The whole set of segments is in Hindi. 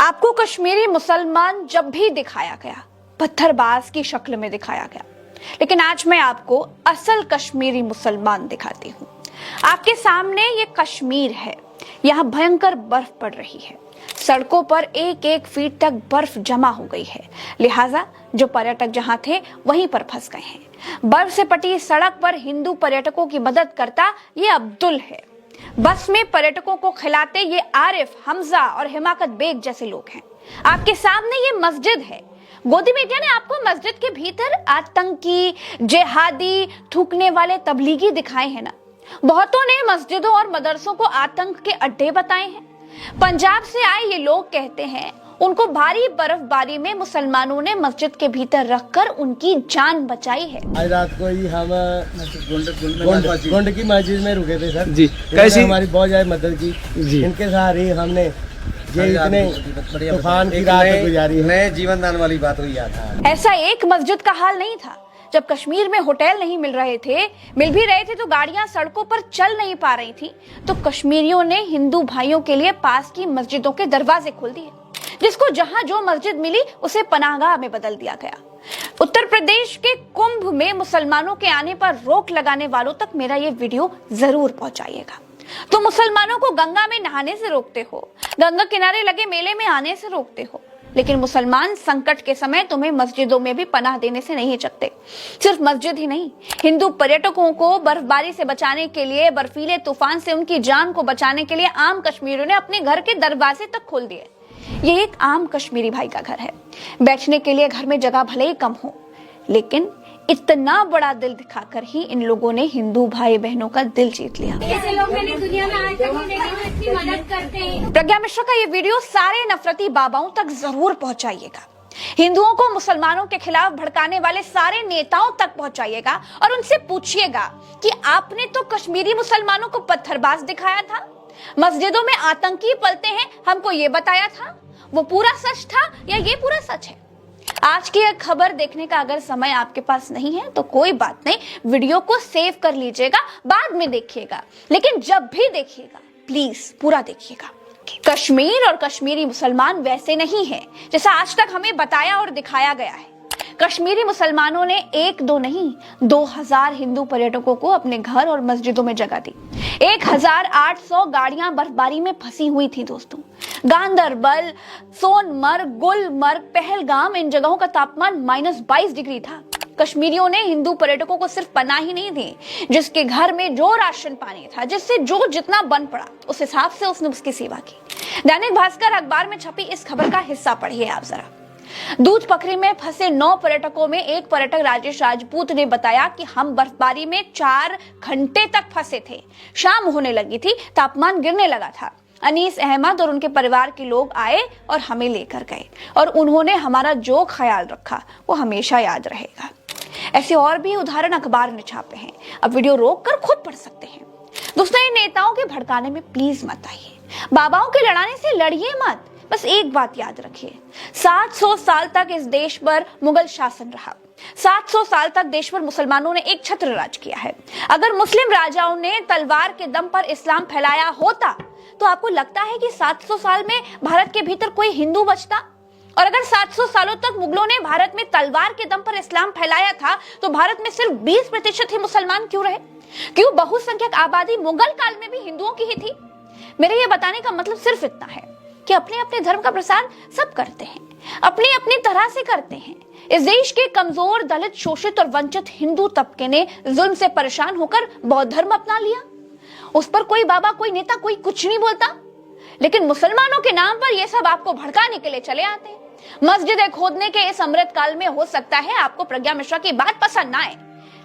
आपको कश्मीरी मुसलमान जब भी दिखाया गया पत्थरबाज की शक्ल में दिखाया गया, लेकिन आज मैं आपको असल कश्मीरी मुसलमान दिखाती हूँ। आपके सामने ये कश्मीर है, यहाँ भयंकर बर्फ पड़ रही है, सड़कों पर 1-1 फीट तक बर्फ जमा हो गई है, लिहाजा जो पर्यटक जहां थे वहीं पर फंस गए हैं। बर्फ से पटी सड़क पर हिंदू पर्यटकों की मदद करता ये अब्दुल है। बस में पर्यटकों को खिलाते ये आरिफ, हमजा और हिमाकत बेग जैसे लोग हैं। आपके सामने ये मस्जिद है। गोदी मीडिया ने आपको मस्जिद के भीतर आतंकी, जिहादी, थूकने वाले तबलीगी दिखाए हैं ना। बहुतों ने मस्जिदों और मदरसों को आतंक के अड्डे बताए हैं। पंजाब से आए ये लोग कहते हैं उनको भारी बर्फबारी में मुसलमानों ने मस्जिद के भीतर रखकर उनकी जान बचाई है। आज रात को ही हम गोंड की मस्जिद में रुके थे सर जी। कैसी हमारी बहुत ज्यादा मदद की जी। इनके सहारे ही हमने ये इतने तूफान की रात गुजारी है। नए जीवन दान वाली बात हुई था। ऐसा एक मस्जिद का हाल नहीं था। जब कश्मीर में होटल नहीं मिल भी रहे थे तो गाड़ियां सड़कों पर चल नहीं पा रही थी, तो कश्मीरियों ने हिंदू भाइयों के लिए पास की मस्जिदों के दरवाजे खोल दिए। जिसको जहां जो मस्जिद मिली उसे पनाहगाह में बदल दिया गया। उत्तर प्रदेश के कुंभ में मुसलमानों के आने पर रोक लगाने वालों तक मेरा ये वीडियो जरूर पहुंचाइएगा। तो मुसलमानों को गंगा में नहाने से रोकते हो, गंगा किनारे लगे मेले में आने से रोकते हो, लेकिन मुसलमान संकट के समय तुम्हें मस्जिदों में भी पनाह देने से नहीं हिचकते। सिर्फ मस्जिद ही नहीं, हिंदू पर्यटकों को बर्फबारी से बचाने के लिए, बर्फीले तूफान से उनकी जान को बचाने के लिए आम कश्मीरियों ने अपने घर के दरवाजे तक खोल दिए। ये एक आम कश्मीरी भाई का घर है। बैठने के लिए घर में जगह भले ही कम हो, लेकिन इतना बड़ा दिल दिखाकर ही इन लोगों ने हिंदू भाई बहनों का दिल जीत लिया। ऐसे लोग मैंने दुनिया में आज तक नहीं देखे जो इतनी मदद करते हैं। प्रज्ञा मिश्रा का ये वीडियो सारे नफरती बाबाओं तक जरूर पहुंचाइएगा। हिंदुओं को मुसलमानों के खिलाफ भड़काने वाले सारे नेताओं तक पहुंचाइएगा और उनसे पूछिएगा कि आपने तो कश्मीरी मुसलमानों को पत्थरबाज दिखाया था, मस्जिदों में आतंकी पलते हैं, हमको ये बताया था। वो पूरा सच था या ये पूरा सच है? आज की एक खबर देखने का अगर समय आपके पास नहीं है तो कोई बात नहीं, वीडियो को सेव कर लीजिएगा, बाद में देखिएगा, लेकिन जब भी देखिएगा प्लीज पूरा देखिएगा। कश्मीर और कश्मीरी मुसलमान वैसे नहीं है जैसा आज तक हमें बताया और दिखाया गया है। कश्मीरी मुसलमानों ने 1-2 नहीं 2000 हिंदू पर्यटकों को अपने घर और मस्जिदों में जगह दी। 1800 गाड़ियां बर्फबारी में फंसी हुई थी दोस्तों। गांदरबल, सोनमर्ग, गुलमर्ग, पहलगाम, इन जगहों का तापमान -22 डिग्री था। कश्मीरियों ने हिंदू पर्यटकों को सिर्फ पनाह ही नहीं दी, जिसके घर में जो राशन पानी था, जिससे जो जितना बन पड़ा उस हिसाब से उसने उसकी सेवा की। दैनिक भास्कर अखबार में छपी इस खबर का हिस्सा पढ़िए आप जरा। दूध पखरी में फंसे 9 पर्यटकों में एक पर्यटक राजेश राजपूत ने बताया कि हम बर्फबारी में 4 घंटे तक फंसे थे। शाम होने लगी थी, तापमान गिरने लगा था। अनीस अहमद और उनके परिवार के लोग आए और हमें लेकर गए, और उन्होंने हमारा जो ख्याल रखा वो हमेशा याद रहेगा। ऐसे और भी उदाहरण अखबार ने छापे हैं, अब वीडियो रोक कर खुद पढ़ सकते हैं। दोस्तों, इन नेताओं के भड़काने में प्लीज मत आइए। बाबाओं के लड़ाने से लड़िए मत। बस एक बात याद रखिए, 700 साल तक इस देश पर मुगल शासन रहा। 700 साल तक देश पर मुसलमानों ने एक छत्र राज किया है। अगर मुस्लिम राजाओं ने तलवार के दम पर इस्लाम फैलाया होता तो आपको लगता है कि 700 साल में भारत के भीतर कोई हिंदू बचता? और अगर 700 सालों तक मुगलों ने भारत में तलवार के दम पर इस्लाम फैलाया था तो भारत में सिर्फ 20% ही मुसलमान क्यों रहे? क्यों बहुसंख्यक आबादी मुगल काल में भी हिंदुओं की ही थी? मेरे ये बताने का मतलब सिर्फ इतना है कि अपने अपने धर्म का प्रसार सब करते हैं, अपनी अपनी तरह से करते हैं। इस देश के कमजोर, दलित, शोषित और वंचित हिंदू तबके ने जुल्म से परेशान होकर बौद्ध धर्म अपना लिया। उस पर कोई बाबा, कोई नेता, कोई कुछ नहीं बोलता, लेकिन मुसलमानों के नाम पर ये सब आपको भड़काने के लिए चले आते हैं। मस्जिदें खोदने के इस अमृत काल में हो सकता है आपको प्रज्ञा मिश्रा की बात पसंद ना आए,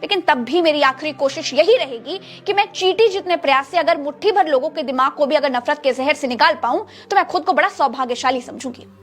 लेकिन तब भी मेरी आखिरी कोशिश यही रहेगी कि मैं चींटी जितने प्रयास से अगर मुट्ठी भर लोगों के दिमाग को भी अगर नफरत के जहर से निकाल पाऊं तो मैं खुद को बड़ा सौभाग्यशाली समझूंगी।